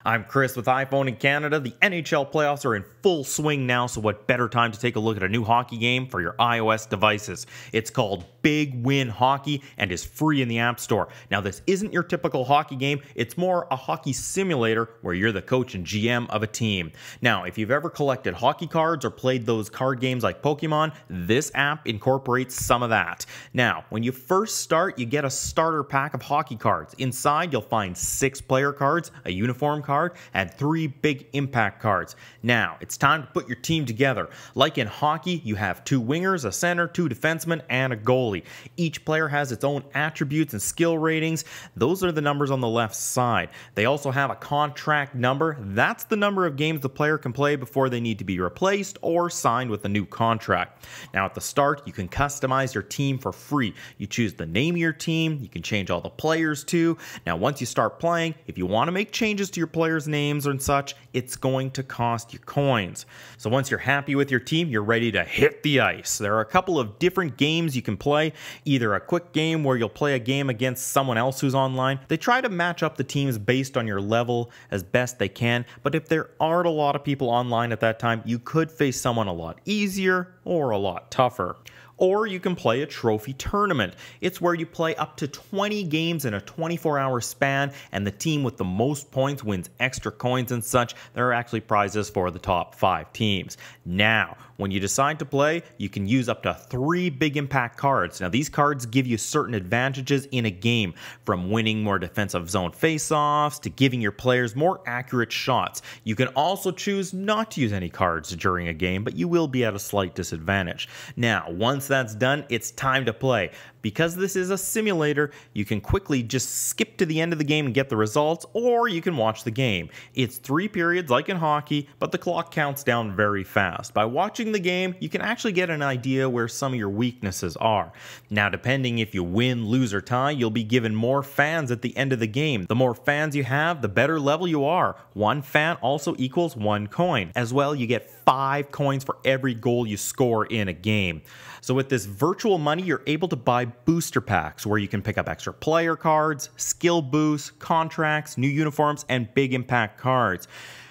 I'm Chris with iPhone in Canada. The NHL playoffs are in full swing now, so what better time to take a look at a new hockey game for your iOS devices? It's called Big Win Hockey and is free in the App Store. Now, this isn't your typical hockey game. It's more a hockey simulator where you're the coach and GM of a team. Now, if you've ever collected hockey cards or played those card games like Pokemon, this app incorporates some of that. Now, when you first start, you get a starter pack of hockey cards. Inside, you'll find 6 player cards, a uniform card, and 3 big impact cards. Now, it's time to put your team together. Like in hockey, you have 2 wingers, a center, 2 defensemen, and a goalie. Each player has its own attributes and skill ratings. Those are the numbers on the left side. They also have a contract number. That's the number of games the player can play before they need to be replaced or signed with a new contract. Now, at the start, you can customize your team for free. You choose the name of your team. You can change all the players too. Now, once you start playing, if you want to make changes to your players' names and such, it's going to cost you coins. So once you're happy with your team, you're ready to hit the ice. There are a couple of different games you can play. Either a quick game where you'll play a game against someone else who's online. They try to match up the teams based on your level as best they can, but if there aren't a lot of people online at that time, you could face someone a lot easier or a lot tougher. Or you can play a trophy tournament. It's where you play up to 20 games in a 24-hour span, and the team with the most points wins extra coins and such. There are actually prizes for the top 5 teams. Now, when you decide to play, you can use up to 3 big impact cards. Now, these cards give you certain advantages in a game, from winning more defensive zone face-offs to giving your players more accurate shots. You can also choose not to use any cards during a game, but you will be at a slight disadvantage. Now, once that's done, it's time to play. Because this is a simulator, you can quickly just skip to the end of the game and get the results, or you can watch the game. It's 3 periods like in hockey, but the clock counts down very fast. By watching the game, you can actually get an idea where some of your weaknesses are. Now, depending if you win, lose, or tie, you'll be given more fans at the end of the game. The more fans you have, the better level you are. 1 fan also equals 1 coin. As well, you get 5 coins for every goal you score in a game. So with this virtual money, you're able to buy booster packs where you can pick up extra player cards, skill boosts, contracts, new uniforms, and big impact cards.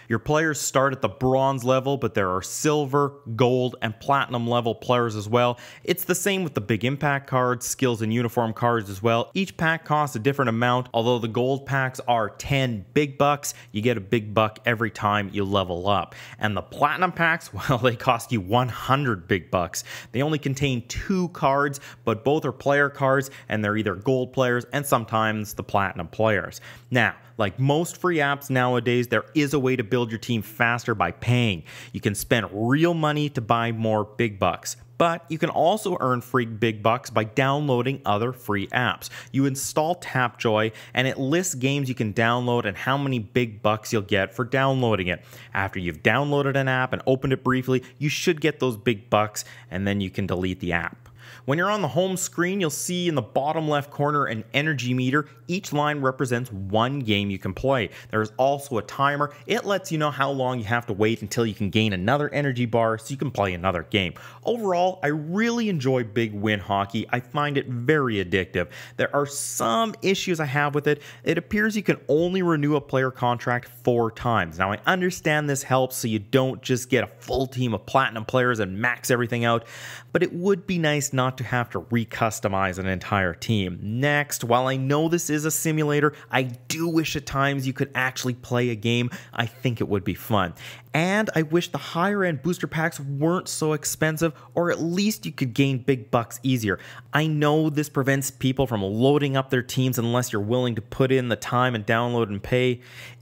Your players start at the bronze level, but there are silver, gold, and platinum level players as well. It's the same with the big impact cards, skills, and uniform cards as well. Each pack costs a different amount. Although the gold packs are 10 big bucks, you get a big buck every time you level up. And the platinum packs, well, they cost you 100 big bucks. They only contain 2 cards, but both are player cards, and they're either gold players and sometimes the platinum players. Now, like most free apps nowadays, there is a way to build your team faster by paying. You can spend real money to buy more big bucks. But you can also earn free big bucks by downloading other free apps. You install Tapjoy, and it lists games you can download and how many big bucks you'll get for downloading it. After you've downloaded an app and opened it briefly, you should get those big bucks, and then you can delete the app. When you're on the home screen, you'll see in the bottom left corner an energy meter. Each line represents 1 game you can play. There's also a timer. It lets you know how long you have to wait until you can gain another energy bar so you can play another game. Overall, I really enjoy Big Win Hockey. I find it very addictive. There are some issues I have with it. It appears you can only renew a player contract 4 times. Now, I understand this helps so you don't just get a full team of platinum players and max everything out, but it would be nice not to have to re-customize an entire team. Next, while I know this is a simulator, I do wish at times you could actually play a game. I think it would be fun. And I wish the higher end booster packs weren't so expensive, or at least you could gain big bucks easier. I know this prevents people from loading up their teams unless you're willing to put in the time and download and pay.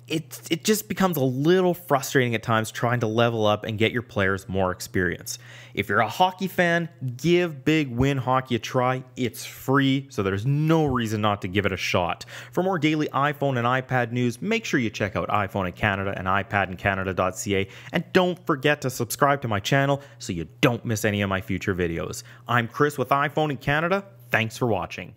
It just becomes a little frustrating at times trying to level up and get your players more experience. If you're a hockey fan, give Big Win Hockey a try. It's free, so there's no reason not to give it a shot. For more daily iPhone and iPad news, make sure you check out iPhone in Canada and iPadinCanada.ca, and don't forget to subscribe to my channel so you don't miss any of my future videos. I'm Chris with iPhone in Canada. Thanks for watching.